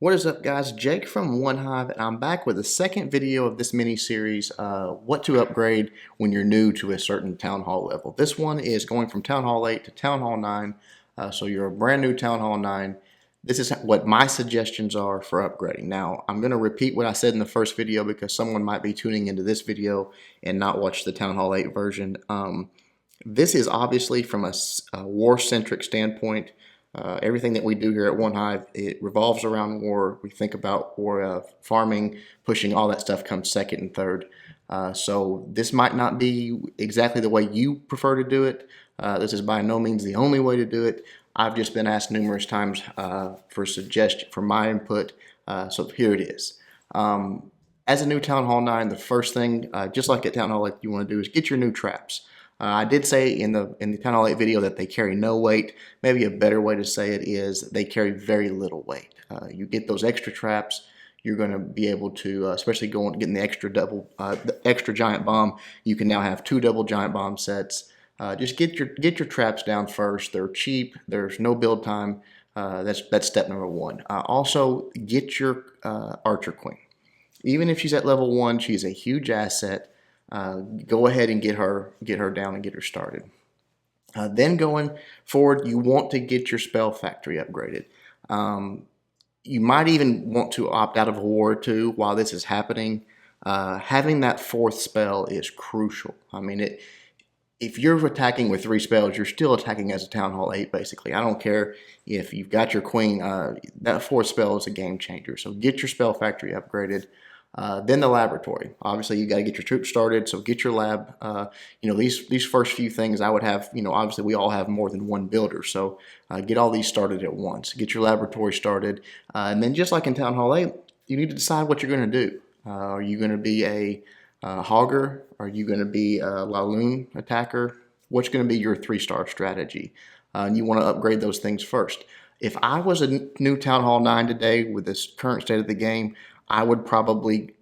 What is up, guys? Jake from One Hive, and I'm back with the second video of this mini series, what to upgrade when you're new to a certain Town Hall level. This one is going from Town Hall 8 to Town Hall 9, so you're a brand new Town Hall 9. This is what my suggestions are for upgrading. Now, I'm going to repeat what I said in the first video because someone might be tuning into this video and not watch the Town Hall 8 version. This is obviously from a war-centric standpoint. Everything that we do here at One Hive, it revolves around war. We think about war, farming, pushing, all that stuff comes second and third. So this might not be exactly the way you prefer to do it. This is by no means the only way to do it. I've just been asked numerous times for suggestion, for my input, so here it is. As a new Town Hall 9, the first thing, just like at Town Hall 8, you want to do is get your new traps. I did say in the Town Hall 8 video that they carry no weight. Maybe a better way to say it is they carry very little weight. You get those extra traps, you're going to be able to, especially getting the extra giant bomb. You can now have 2 double giant bomb sets. Just get your traps down first. They're cheap. There's no build time. That's step number 1. Also, get your Archer Queen. Even if she's at level 1, she's a huge asset. Go ahead and get her down and get her started. Then going forward, you want to get your spell factory upgraded. You might even want to opt out of a war or two while this is happening. Having that 4th spell is crucial. I mean, if you're attacking with 3 spells, you're still attacking as a Town Hall 8, basically. I don't care if you've got your queen. That 4th spell is a game changer. So get your spell factory upgraded. Then the laboratory. Obviously, you got to get your troops started, so get your lab. These first few things I would have, obviously we all have more than one builder, so get all these started at once. Get your laboratory started, and then just like in Town Hall 8, you need to decide what you're going to do. Are you going to be a Hogger? Are you going to be a Laloon attacker? What's going to be your 3-star strategy? And you want to upgrade those things first. If I was a new Town Hall 9 today with this current state of the game, I would probably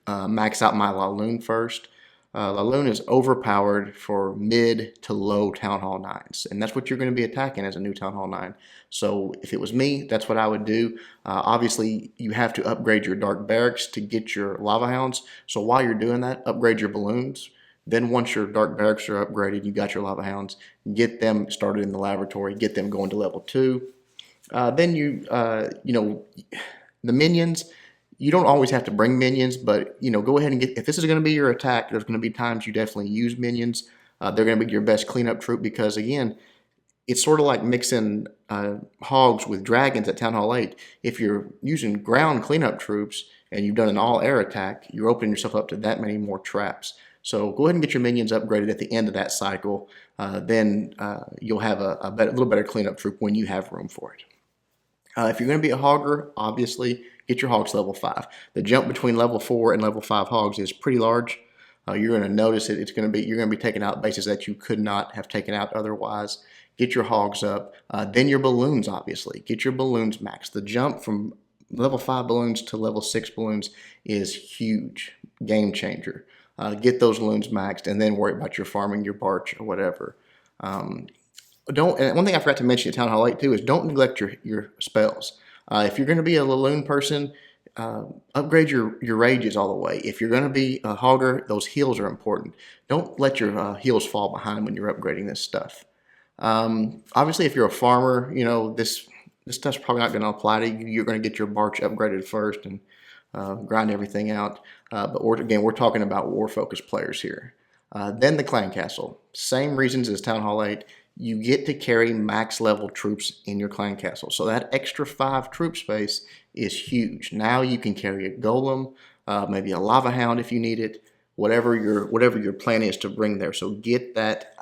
max out my Laloon first. Laloon is overpowered for mid to low Town Hall 9s, and that's what you're going to be attacking as a new Town Hall 9. So if it was me, that's what I would do. Obviously, you have to upgrade your Dark Barracks to get your Lava Hounds. So while you're doing that, upgrade your balloons. Then once your Dark Barracks are upgraded, you got your Lava Hounds, get them started in the laboratory, get them going to level 2. Then the minions. You don't always have to bring minions, but go ahead and if this is going to be your attack, there's going to be times you definitely use minions. They're going to be your best cleanup troop because, again, it's sort of like mixing hogs with dragons at Town Hall 8. If you're using ground cleanup troops and you've done an all-air attack, you're opening yourself up to that many more traps. So go ahead and get your minions upgraded at the end of that cycle. Then you'll have a little better cleanup troop when you have room for it. If you're going to be a hogger, obviously, get your hogs level 5. The jump between level 4 and level 5 hogs is pretty large. You're going to notice it. You're going to be taking out bases that you could not have taken out otherwise. Get your hogs up. Then your balloons, obviously. Get your balloons maxed. The jump from level 5 balloons to level 6 balloons is huge. Game changer. Get those balloons maxed and then worry about your farming, your barch, or whatever. And one thing I forgot to mention at Town Hall 8 too is don't neglect your spells. If you're going to be a Laloon person, upgrade your rages all the way. If you're going to be a hogger, those heals are important. Don't let your heals fall behind when you're upgrading this stuff. Obviously, if you're a farmer, this stuff's probably not going to apply to you. You're going to get your barch upgraded first and grind everything out. But we're talking about war-focused players here. Then the clan castle. Same reasons as Town Hall 8. You get to carry max level troops in your clan castle. So that extra 5 troop space is huge. Now you can carry a golem, maybe a lava hound if you need it, whatever your plan is to bring there. So get that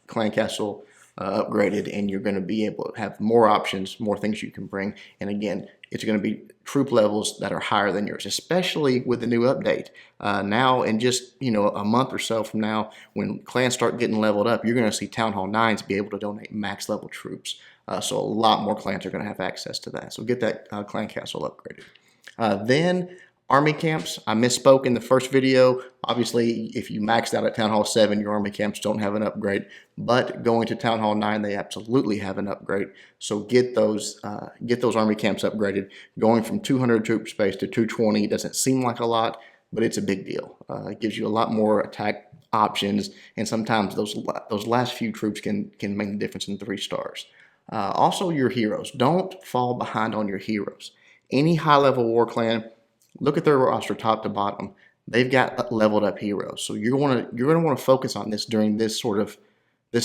clan castle upgraded, and you're going to be able to have more options, more things you can bring. And again, it's going to be troop levels that are higher than yours, especially with the new update. Now, in just a month or so from now, when clans start getting leveled up, you're going to see Town Hall 9s be able to donate max level troops. So a lot more clans are going to have access to that. So get that clan castle upgraded. Then Army camps, I misspoke in the first video. Obviously, if you maxed out at Town Hall 7, your Army camps don't have an upgrade. But going to Town Hall 9, they absolutely have an upgrade. So get those Army camps upgraded. Going from 200 troop space to 220 doesn't seem like a lot, but it's a big deal. It gives you a lot more attack options, and sometimes those last few troops can make the difference in 3 stars. Also, your heroes. Don't fall behind on your heroes. Any high-level war clan, look at their roster top to bottom. They've got leveled up heroes. So you're going to want to focus on this during this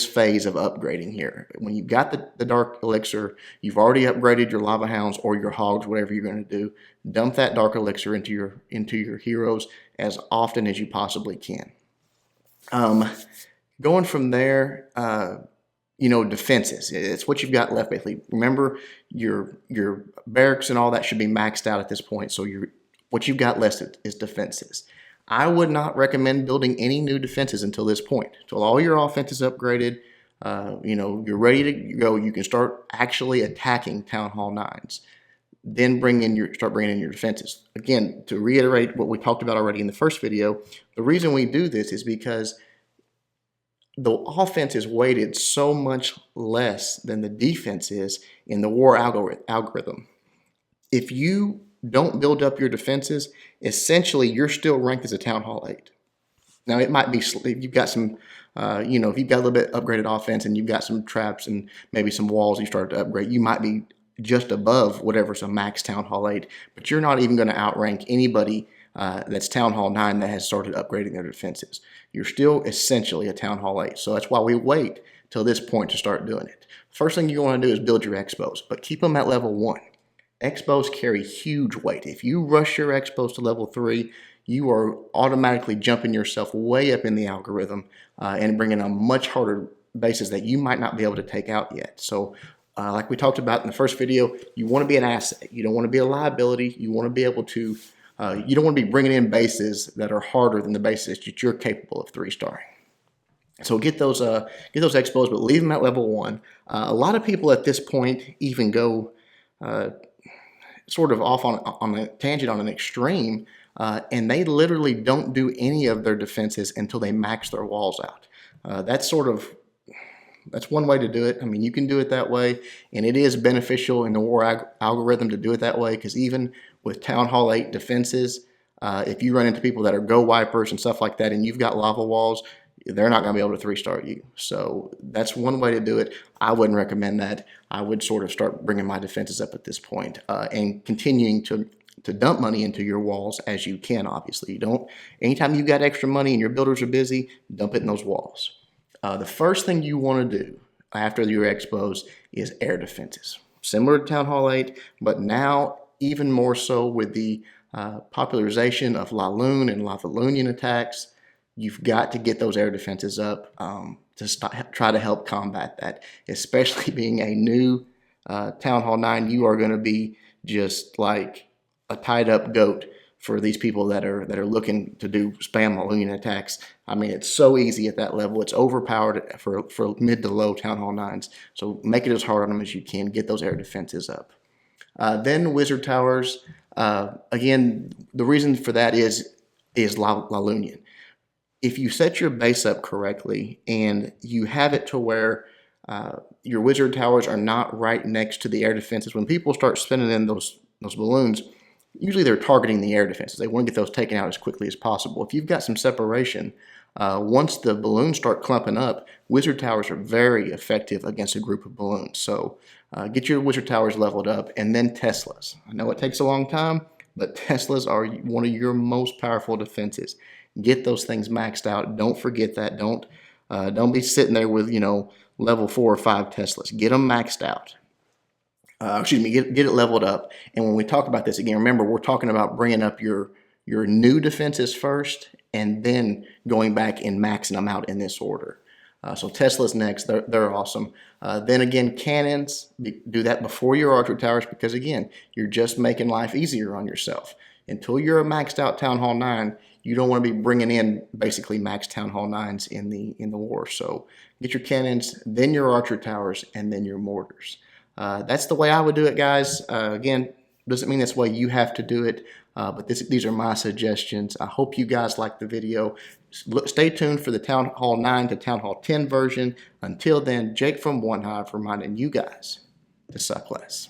phase of upgrading here. When you've got the Dark Elixir, you've already upgraded your Lava Hounds or your Hogs, whatever you're going to do. Dump that Dark Elixir into your heroes as often as you possibly can. Going from there, defenses. It's what you've got left, basically. Remember, your barracks and all that should be maxed out at this point. So what you've got left is defenses. I would not recommend building any new defenses until this point. Until all your offense is upgraded, you're ready to go. You can start actually attacking Town Hall 9s. Then start bringing in your defenses. Again, to reiterate what we talked about already in the first video, the reason we do this is because the offense is weighted so much less than the defense is in the war algorithm. If you don't build up your defenses, essentially you're still ranked as a Town Hall 8. Now it might be, if you've got some, if you've got a little bit upgraded offense and you've got some traps and maybe some walls you started to upgrade, you might be just above whatever's a max Town Hall 8, but you're not even going to outrank anybody that's Town Hall 9 that has started upgrading their defenses. You're still essentially a Town Hall 8, so that's why we wait till this point to start doing it. First thing you want to do is build your Expos, but keep them at level 1. Expos carry huge weight. If you rush your Expos to level 3, you are automatically jumping yourself way up in the algorithm and bringing on much harder bases that you might not be able to take out yet. So like we talked about in the first video, you want to be an asset. You don't want to be a liability. You want to be able to, you don't want to be bringing in bases that are harder than the bases that you're capable of 3-starring. So get those Expos, but leave them at level 1. A lot of people at this point even go sort of off on a tangent on an extreme, and they literally don't do any of their defenses until they max their walls out. That's one way to do it. I mean, you can do it that way, and it is beneficial in the war algorithm to do it that way, because even with Town Hall 8 defenses, if you run into people that are go wipers and stuff like that, and you've got lava walls, they're not going to be able to 3-star you. So that's one way to do it. I wouldn't recommend that. I would sort of start bringing my defenses up at this point and continuing to dump money into your walls as you can, obviously. Anytime you've got extra money and your builders are busy, dump it in those walls. The first thing you want to do after your Expos is air defenses. Similar to Town Hall 8, but now even more so with the popularization of La Lune and Lavalunian attacks. You've got to get those air defenses up to try to help combat that. Especially being a new Town Hall 9, you are going to be just like a tied up goat for these people that are looking to do spam Lavalunian attacks. I mean, it's so easy at that level. It's overpowered for mid to low Town Hall 9s. So make it as hard on them as you can. Get those air defenses up. Then Wizard Towers. Again, the reason for that is Lavalunian. If you set your base up correctly and you have it to where your Wizard Towers are not right next to the air defenses, when people start spinning in those balloons, usually they're targeting the air defenses. They want to get those taken out as quickly as possible. If you've got some separation, once the balloons start clumping up, Wizard Towers are very effective against a group of balloons. So get your Wizard Towers leveled up, and then Teslas. I know it takes a long time, but Teslas are one of your most powerful defenses. Get those things maxed out. Don't forget that. Don't be sitting there with level 4 or 5 Teslas. Get them maxed out. Get it leveled up. And when we talk about this again, remember we're talking about bringing up your new defenses first, and then going back and maxing them out in this order. So Tesla's next. They're awesome. Then again, cannons. Do that before your archer towers, because again, you're just making life easier on yourself. Until you're a maxed out Town Hall 9, you don't want to be bringing in basically maxed Town Hall 9s in the war. So get your cannons, then your archer towers, and then your mortars. That's the way I would do it, guys. Again, doesn't mean that's the way you have to do it. but these are my suggestions. I hope you guys like the video. Stay tuned for the Town Hall 9 to Town Hall 10 version. Until then, Jake from One Hive reminding you guys to suck less.